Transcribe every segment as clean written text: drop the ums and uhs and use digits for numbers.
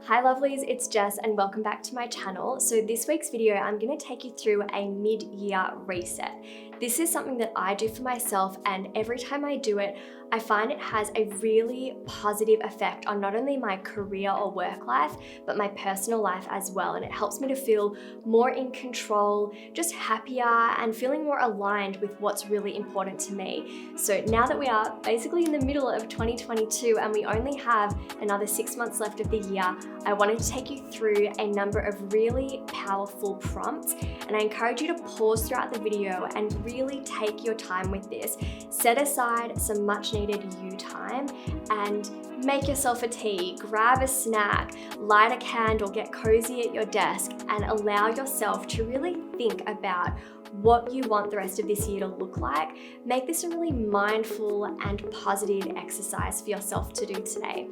Hi lovelies, it's Jess and welcome back to my channel. So this week's video, I'm going to take you through a mid-year reset. This is something that I do for myself, and every time I do it, I find it has a really positive effect on not only my career or work life, but my personal life as well. And it helps me to feel more in control, just happier and feeling more aligned with what's really important to me. So now that we are basically in the middle of 2022 and we only have another 6 months left of the year, I wanted to take you through a number of really powerful prompts, and I encourage you to pause throughout the video and really take your time with this. Set aside some much needed you time and make yourself a tea, grab a snack, light a candle, get cozy at your desk, and allow yourself to really think about what you want the rest of this year to look like. Make this a really mindful and positive exercise for yourself to do today.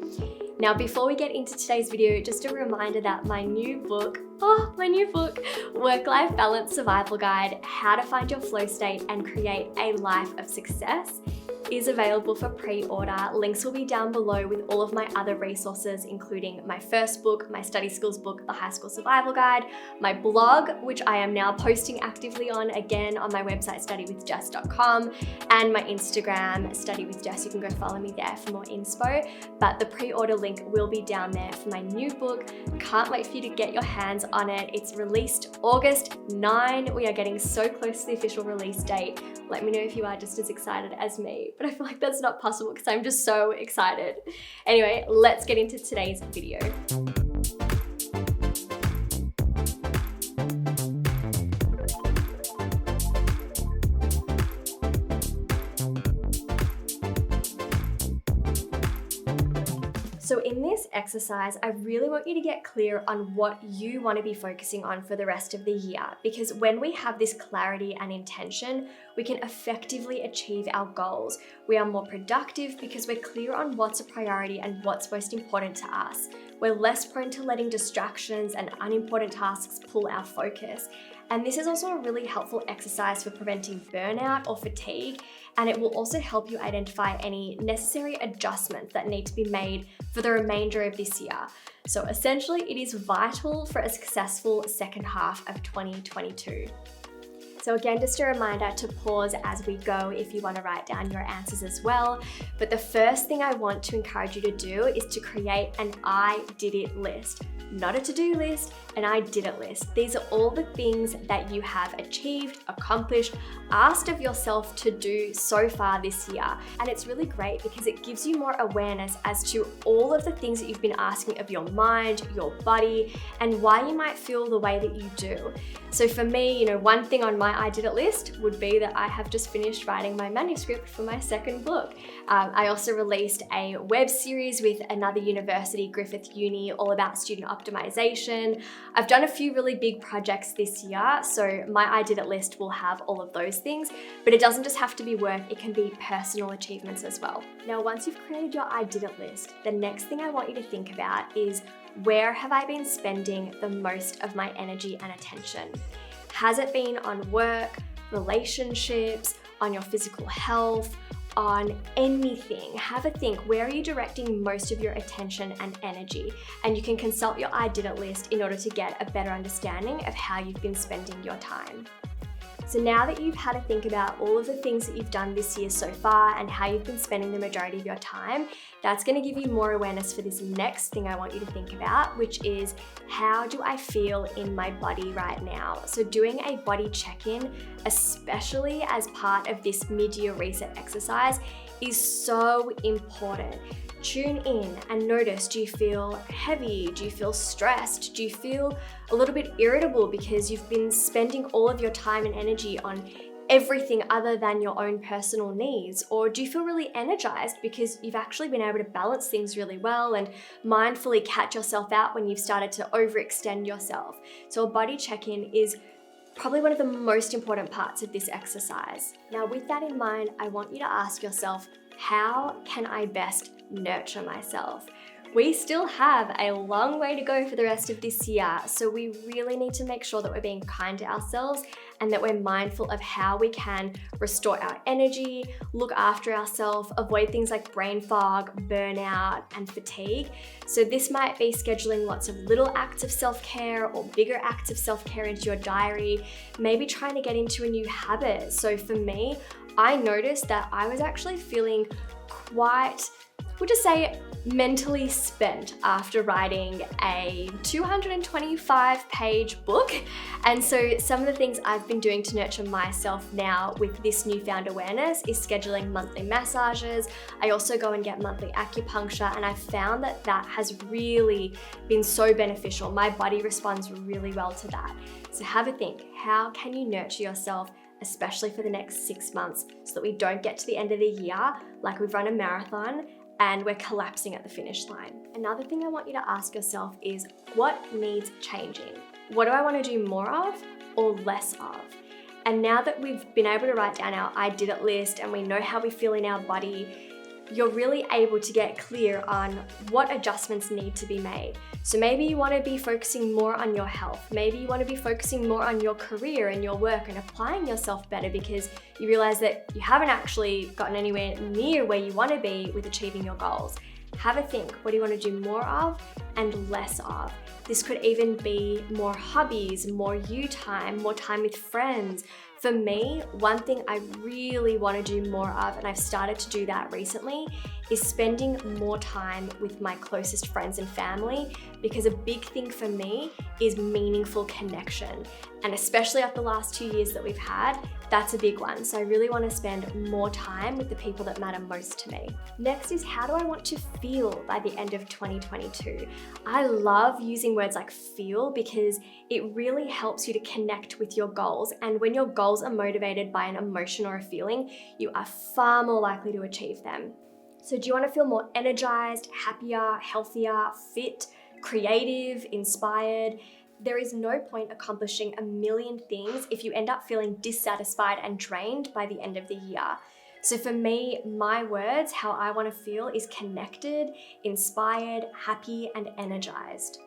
Now, before we get into today's video, just a reminder that my new book, Work-Life Balance Survival Guide, How to Find Your Flow State and Create a Life of Success, is available for pre-order. Links will be down below with all of my other resources, including my first book, my study skills book, the High School Survival Guide, my blog, which I am now posting actively on again on my website, studywithjess.com, and my Instagram, studywithjess. You can go follow me there for more inspo. But the pre-order link will be down there for my new book. Can't wait for you to get your hands on it. It's released August 9. We are getting so close to the official release date. Let me know if you are just as excited as me, but I feel like that's not possible because I'm just so excited. Anyway, let's get into today's video. So in this exercise, I really want you to get clear on what you want to be focusing on for the rest of the year, because when we have this clarity and intention, we can effectively achieve our goals. We are more productive because we're clear on what's a priority and what's most important to us. We're less prone to letting distractions and unimportant tasks pull our focus. And this is also a really helpful exercise for preventing burnout or fatigue, and it will also help you identify any necessary adjustments that need to be made for the remainder of this year. So essentially, it is vital for a successful second half of 2022. So again, just a reminder to pause as we go if you want to write down your answers as well. But the first thing I want to encourage you to do is to create an I did it list. Not a to-do list, an I did it list. These are all the things that you have achieved, accomplished, asked of yourself to do so far this year. And it's really great because it gives you more awareness as to all of the things that you've been asking of your mind, your body, and why you might feel the way that you do. So for me, one thing on my I did it list would be that I have just finished writing my manuscript for my second book. I also released a web series with another university, Griffith Uni, all about student optimization. I've done a few really big projects this year, so my I did it list will have all of those things, but it doesn't just have to be work, it can be personal achievements as well. Now, once you've created your I did it list, the next thing I want you to think about is, where have I been spending the most of my energy and attention? Has it been on work, relationships, on your physical health, on anything? Have a think. Where are you directing most of your attention and energy? And you can consult your I did it list in order to get a better understanding of how you've been spending your time. So now that you've had to think about all of the things that you've done this year so far and how you've been spending the majority of your time, that's going to give you more awareness for this next thing I want you to think about, which is, how do I feel in my body right now? So doing a body check-in, especially as part of this mid-year reset exercise, is so important. Tune in and notice, do you feel heavy? Do you feel stressed? Do you feel a little bit irritable because you've been spending all of your time and energy on everything other than your own personal needs? Or do you feel really energized because you've actually been able to balance things really well and mindfully catch yourself out when you've started to overextend yourself? So a body check-in is probably one of the most important parts of this exercise. Now, with that in mind, I want you to ask yourself, how can I best nurture myself? we still have a long way to go for the rest of this year. So we really need to make sure that we're being kind to ourselves and that we're mindful of how we can restore our energy, look after ourselves, avoid things like brain fog, burnout, and fatigue. So this might be scheduling lots of little acts of self-care or bigger acts of self-care into your diary, maybe trying to get into a new habit. So for me, I noticed that I was actually feeling quite, we'll just say, mentally spent after writing a 225-page book. And so some of the things I've been doing to nurture myself now with this newfound awareness is scheduling monthly massages. I also go and get monthly acupuncture, and I've found that that has really been so beneficial. My body responds really well to that. So have a think, how can you nurture yourself, especially for the next 6 months, so that we don't get to the end of the year like we've run a marathon and we're collapsing at the finish line. Another thing I want you to ask yourself is, what needs changing? What do I want to do more of or less of? And now that we've been able to write down our I did it list and we know how we feel in our body, you're really able to get clear on what adjustments need to be made. So maybe you want to be focusing more on your health. Maybe you want to be focusing more on your career and your work and applying yourself better because you realize that you haven't actually gotten anywhere near where you want to be with achieving your goals. Have a think, what do you want to do more of and less of? This could even be more hobbies, more you time, more time with friends. For me, one thing I really want to do more of, and I've started to do that recently, is spending more time with my closest friends and family, because a big thing for me is meaningful connection. And especially after the last 2 years that we've had, that's a big one. So I really want to spend more time with the people that matter most to me. Next is, how do I want to feel by the end of 2022? I love using words like feel because it really helps you to connect with your goals. And when your goals are motivated by an emotion or a feeling, you are far more likely to achieve them. So do you want to feel more energized, happier, healthier, fit, creative, inspired? There is no point accomplishing a million things if you end up feeling dissatisfied and drained by the end of the year. So for me, my words, how I want to feel is connected, inspired, happy, and energized.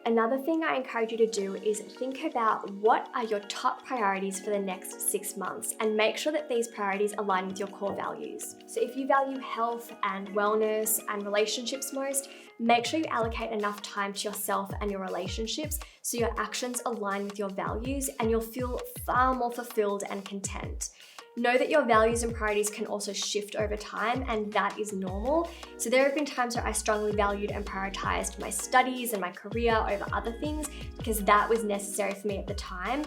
Another thing I encourage you to do is think about what are your top priorities for the next 6 months and make sure that these priorities align with your core values. So if you value health and wellness and relationships most, make sure you allocate enough time to yourself and your relationships so your actions align with your values and you'll feel far more fulfilled and content. Know that your values and priorities can also shift over time, and that is normal. So there have been times where I strongly valued and prioritized my studies and my career over other things because that was necessary for me at the time.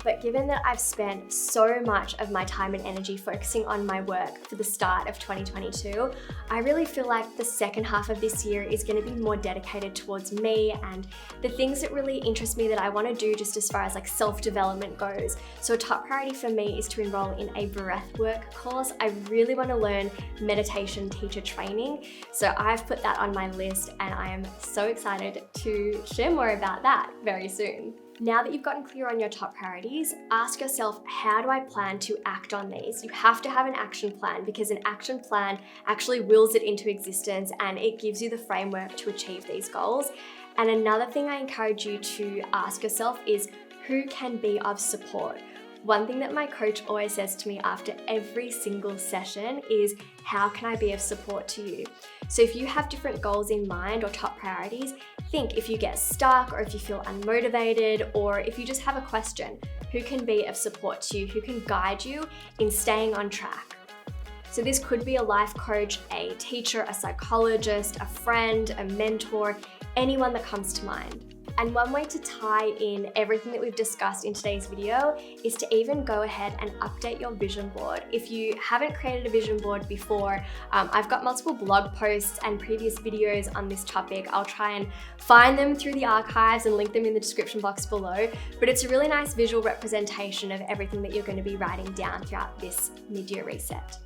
But given that I've spent so much of my time and energy focusing on my work for the start of 2022, I really feel like the second half of this year is going to be more dedicated towards me and the things that really interest me that I want to do just as far as like self-development goes. So a top priority for me is to enroll in a breathwork course. I really want to learn meditation teacher training. So I've put that on my list and I am so excited to share more about that very soon. Now that you've gotten clear on your top priorities, ask yourself, how do I plan to act on these? You have to have an action plan because an action plan actually wills it into existence and it gives you the framework to achieve these goals. And another thing I encourage you to ask yourself is, who can be of support? One thing that my coach always says to me after every single session is, how can I be of support to you? So if you have different goals in mind or top priorities, think if you get stuck or if you feel unmotivated or if you just have a question, who can be of support to you, who can guide you in staying on track? So this could be a life coach, a teacher, a psychologist, a friend, a mentor, anyone that comes to mind. And one way to tie in everything that we've discussed in today's video is to even go ahead and update your vision board. If you haven't created a vision board before, I've got multiple blog posts and previous videos on this topic. I'll try and find them through the archives and link them in the description box below. But it's a really nice visual representation of everything that you're going to be writing down throughout this mid-year reset.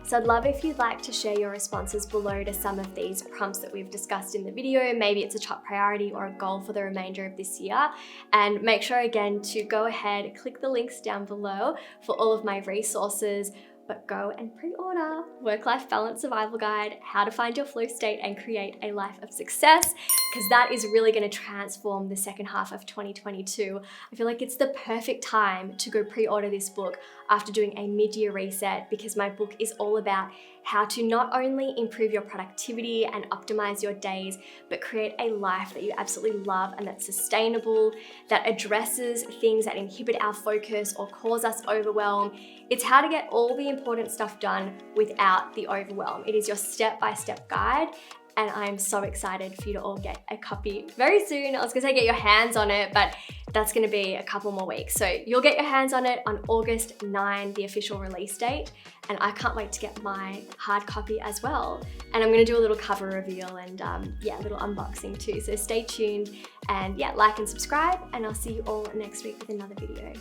So I'd love if you'd like to share your responses below to some of these prompts that we've discussed in the video. Maybe it's a top priority or a goal for the remainder of this year. And make sure again to go ahead, click the links down below for all of my resources, but go and pre-order Work-Life Balance Survival Guide, How to Find Your Flow State and Create a Life of Success, because that is really going to transform the second half of 2022. I feel like it's the perfect time to go pre-order this book after doing a mid-year reset, because my book is all about how to not only improve your productivity and optimize your days, but create a life that you absolutely love and that's sustainable, that addresses things that inhibit our focus or cause us overwhelm. It's how to get all the important stuff done without the overwhelm. It is your step-by-step guide, and I'm so excited for you to all get a copy very soon. I was gonna say get your hands on it, but that's gonna be a couple more weeks. So you'll get your hands on it on August 9, the official release date, and I can't wait to get my hard copy as well. And I'm gonna do a little cover reveal and a little unboxing too. So stay tuned and like and subscribe, and I'll see you all next week with another video.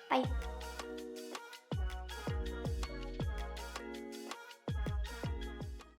Bye.